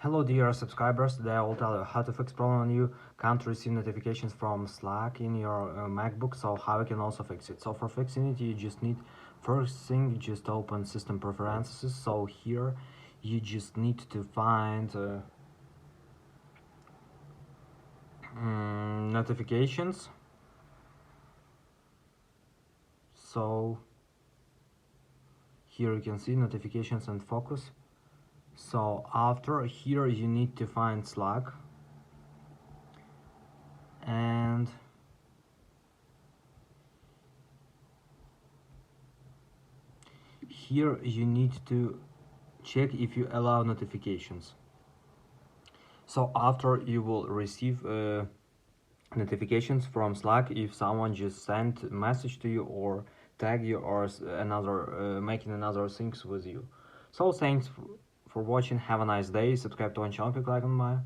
Hello dear subscribers, today I will tell you how to fix problem when you can't receive notifications from Slack in your MacBook, so how you can also fix it. So for fixing it, you just need, first thing, you just open system preferences. So here you just need to find notifications. So here you can see notifications and focus. So after here you need to find Slack, and here you need to check if you allow notifications. So after you will receive notifications from Slack if someone just sent a message to you or tag you or another making another things with you. So thanks for watching, have a nice day, subscribe to my channel, click like on my